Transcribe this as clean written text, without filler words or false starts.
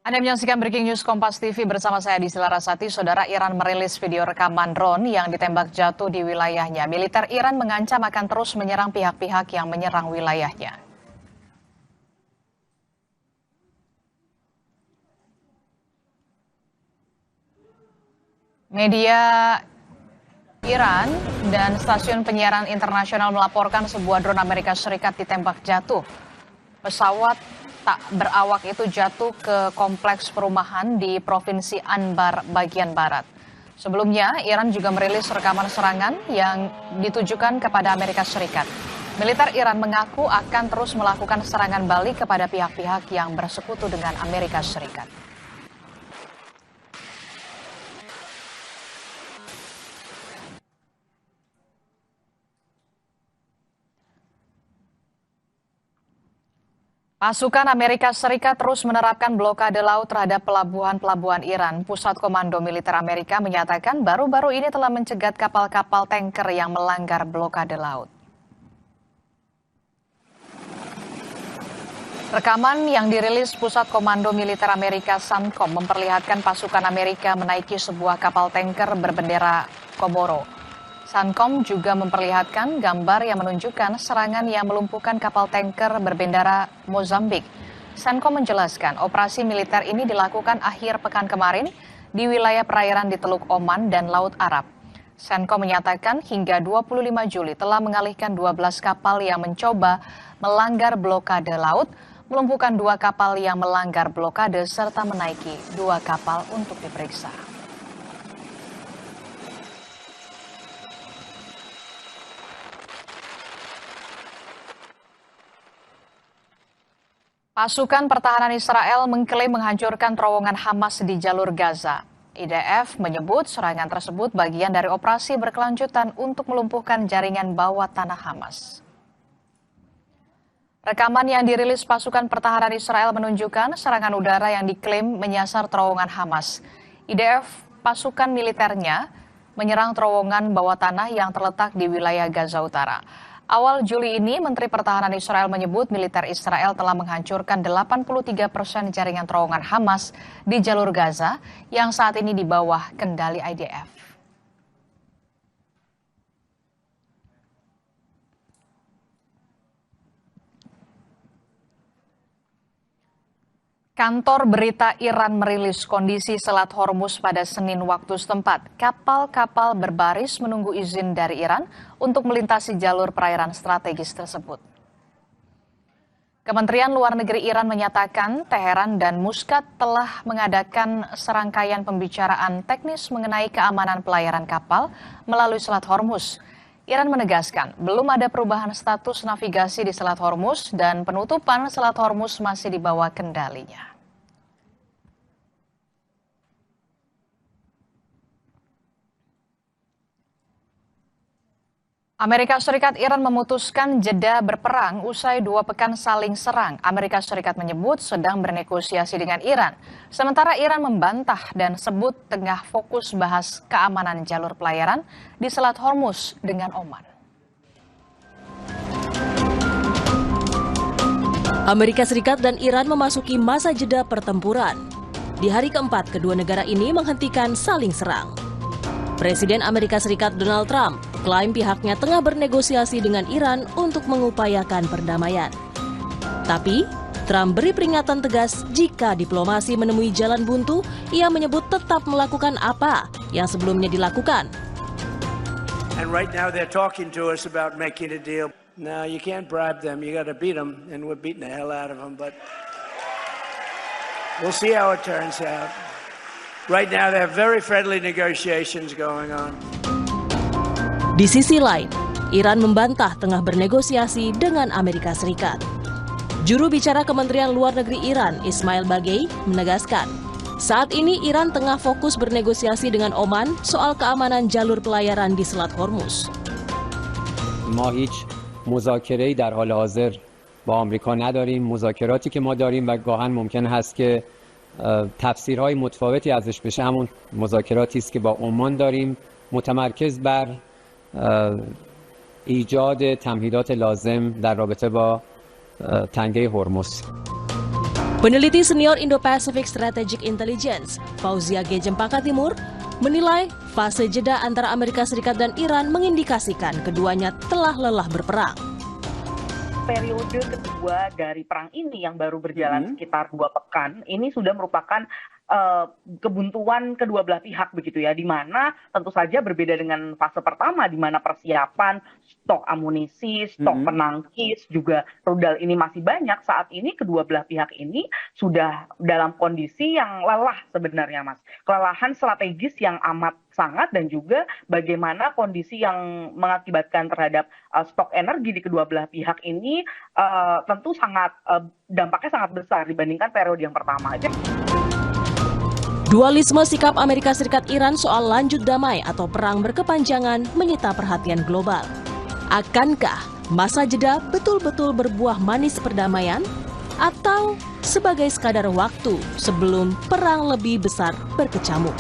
Anda menyaksikan Breaking News Kompas TV bersama saya Desi Larasati. Saudara, Iran merilis video rekaman drone yang ditembak jatuh di wilayahnya. Militer Iran mengancam akan terus menyerang pihak-pihak yang menyerang wilayahnya. Media Iran dan stasiun penyiaran internasional melaporkan sebuah drone Amerika Serikat ditembak jatuh. Pesawat tak berawak itu jatuh ke kompleks perumahan di Provinsi Anbar bagian barat. Sebelumnya, Iran juga merilis rekaman serangan yang ditujukan kepada Amerika Serikat. Militer Iran mengaku akan terus melakukan serangan balik kepada pihak-pihak yang bersekutu dengan Amerika Serikat. Pasukan Amerika Serikat terus menerapkan blokade laut terhadap pelabuhan-pelabuhan Iran. Pusat Komando Militer Amerika menyatakan baru-baru ini telah mencegat kapal-kapal tanker yang melanggar blokade laut. Rekaman yang dirilis Pusat Komando Militer Amerika CENTCOM memperlihatkan pasukan Amerika menaiki sebuah kapal tanker berbendera Komoro. CENTCOM juga memperlihatkan gambar yang menunjukkan serangan yang melumpuhkan kapal tanker berbendera Mozambik. CENTCOM menjelaskan operasi militer ini dilakukan akhir pekan kemarin di wilayah perairan di Teluk Oman dan Laut Arab. CENTCOM menyatakan hingga 25 Juli telah mengalihkan 12 kapal yang mencoba melanggar blokade laut, melumpuhkan 2 kapal yang melanggar blokade, serta menaiki 2 kapal untuk diperiksa. Pasukan pertahanan Israel mengklaim menghancurkan terowongan Hamas di jalur Gaza. IDF menyebut serangan tersebut bagian dari operasi berkelanjutan untuk melumpuhkan jaringan bawah tanah Hamas. Rekaman yang dirilis pasukan pertahanan Israel menunjukkan serangan udara yang diklaim menyasar terowongan Hamas. IDF, pasukan militernya, menyerang terowongan bawah tanah yang terletak di wilayah Gaza Utara. Awal Juli ini, Menteri Pertahanan Israel menyebut militer Israel telah menghancurkan 83% jaringan terowongan Hamas di jalur Gaza yang saat ini di bawah kendali IDF. Kantor berita Iran merilis kondisi Selat Hormuz pada Senin waktu setempat. Kapal-kapal berbaris menunggu izin dari Iran untuk melintasi jalur perairan strategis tersebut. Kementerian Luar Negeri Iran menyatakan Teheran dan Muscat telah mengadakan serangkaian pembicaraan teknis mengenai keamanan pelayaran kapal melalui Selat Hormuz. Iran menegaskan belum ada perubahan status navigasi di Selat Hormuz dan penutupan Selat Hormuz masih di bawah kendalinya. Amerika Serikat Iran memutuskan jeda berperang usai 2 pekan saling serang. Amerika Serikat menyebut sedang bernegosiasi dengan Iran. Sementara Iran membantah dan sebut tengah fokus bahas keamanan jalur pelayaran di Selat Hormuz dengan Oman. Amerika Serikat dan Iran memasuki masa jeda pertempuran. Di hari keempat, kedua negara ini menghentikan saling serang. Presiden Amerika Serikat Donald Trump klaim pihaknya tengah bernegosiasi dengan Iran untuk mengupayakan perdamaian. Tapi, Trump beri peringatan tegas jika diplomasi menemui jalan buntu, ia menyebut tetap melakukan apa yang sebelumnya dilakukan. And right now they're talking to us about making a deal. No, you can't bribe them. You got to beat them, and we're beating the hell out of them. But we'll see how it turns out. Right now, there are very friendly negotiations going on. Di sisi lain, Iran membantah tengah bernegosiasi dengan Amerika Serikat. Juru bicara Kementerian Luar Negeri Iran, Ismail Bagei, menegaskan, saat ini Iran tengah fokus bernegosiasi dengan Oman soal keamanan jalur pelayaran di Selat Hormuz. ما هیچ مذاکره‌ای در حال حاضر با آمریکا نداریم. مذاکراتی که ما داریم و گاهن ممکن هست که تفسیرهای متفاوتی ازش بشه، همون مذاکراتی است که با عمان داریم، متمرکز بر ایجاد تمهیدات لازم در رابطه با تنگه هرمز. Peneliti senior Indo-Pacific Strategic Intelligence, Fauzia G. Cempaka Timur, menilai fase jeda antara Amerika Serikat dan Iran mengindikasikan keduanya telah lelah berperang. Periode kedua dari perang ini yang baru berjalan sekitar 2 pekan, ini sudah merupakan kebuntuan kedua belah pihak begitu ya, di mana tentu saja berbeda dengan fase pertama di mana persiapan stok amunisi, stok penangkis juga rudal ini masih banyak. Saat ini kedua belah pihak ini sudah dalam kondisi yang lelah sebenarnya, Mas. Kelelahan strategis yang amat sangat, dan juga bagaimana kondisi yang mengakibatkan terhadap stok energi di kedua belah pihak ini tentu sangat dampaknya sangat besar dibandingkan periode yang pertama. Dualisme sikap Amerika Serikat Iran soal lanjut damai atau perang berkepanjangan menyita perhatian global. Akankah masa jeda betul-betul berbuah manis perdamaian, atau sebagai sekadar waktu sebelum perang lebih besar berkecamuk?